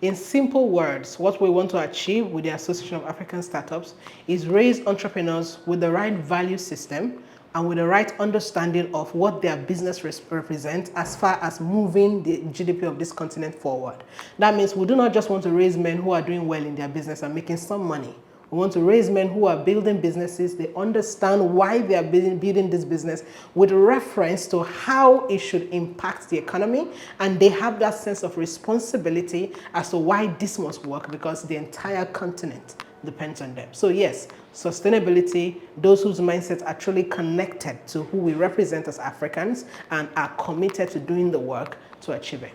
In simple words, what we want to achieve with the Association of African Startups is raise entrepreneurs with the right value system and with the right understanding of what their business represents as far as moving the GDP of this continent forward. That means we do not just want to raise men who are doing well in their business and making some money. We want to raise men who are building businesses. They understand why they are building this business with reference to how it should impact the economy. And they have that sense of responsibility as to why this must work, because the entire continent depends on them. So yes, sustainability, those whose mindsets are truly connected to who we represent as Africans and are committed to doing the work to achieve it.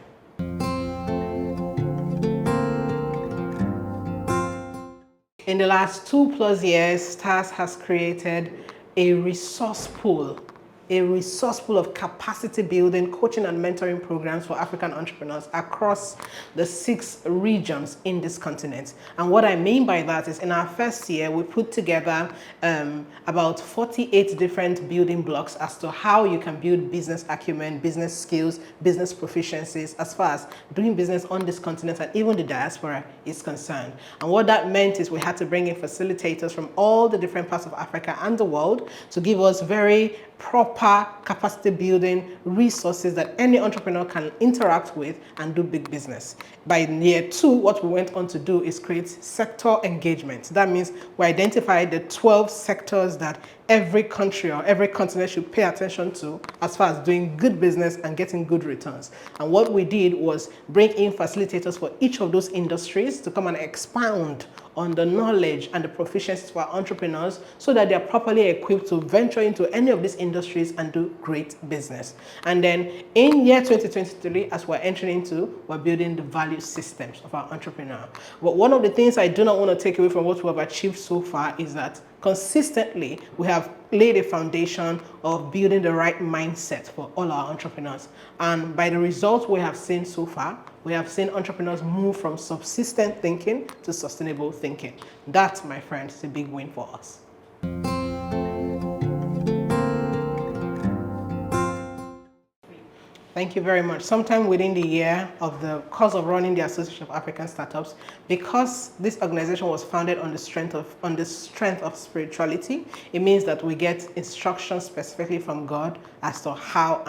In the last 2+ years, STARS has created a resource pool of capacity building, coaching and mentoring programs for African entrepreneurs across the 6 regions in this continent. And what I mean by that is, in our first year, we put together about 48 different building blocks as to how you can build business acumen, business skills, business proficiencies as far as doing business on this continent and even the diaspora is concerned. And what that meant is we had to bring in facilitators from all the different parts of Africa and the world to give us very proper capacity building resources that any entrepreneur can interact with and do big business. By year 2, what we went on to do is create sector engagement. That means we identified the 12 sectors that every country or every continent should pay attention to as far as doing good business and getting good returns. And what we did was bring in facilitators for each of those industries to come and expound on the knowledge and the proficiencies for our entrepreneurs so that they are properly equipped to venture into any of these industries and do great business. And then in year 2023, as we're entering into, we're building the value systems of our entrepreneur. But one of the things I do not want to take away from what we have achieved so far is that consistently, we have laid a foundation of building the right mindset for all our entrepreneurs. And by the results we have seen so far, we have seen entrepreneurs move from subsistent thinking to sustainable thinking. That, my friends, is a big win for us. Thank you very much. Sometime within the year of the course of running the Association of African Startups, because this organization was founded on the strength of spirituality, it means that we get instructions specifically from God as to how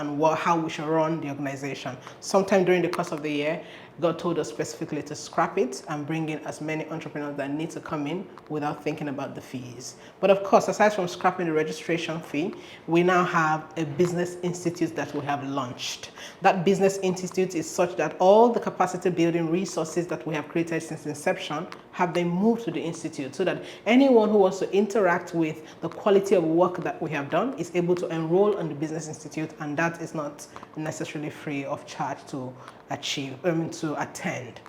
we should run the organization. Sometime during the course of the year, God told us specifically to scrap it and bring in as many entrepreneurs that need to come in without thinking about the fees. But of course, aside from scrapping the registration fee, we now have a business institute that we have launched. That business institute is such that all the capacity building resources that we have created since inception have been moved to the institute so that anyone who wants to interact with the quality of work that we have done is able to enroll on the business institute, and that is not necessarily free of charge to attend.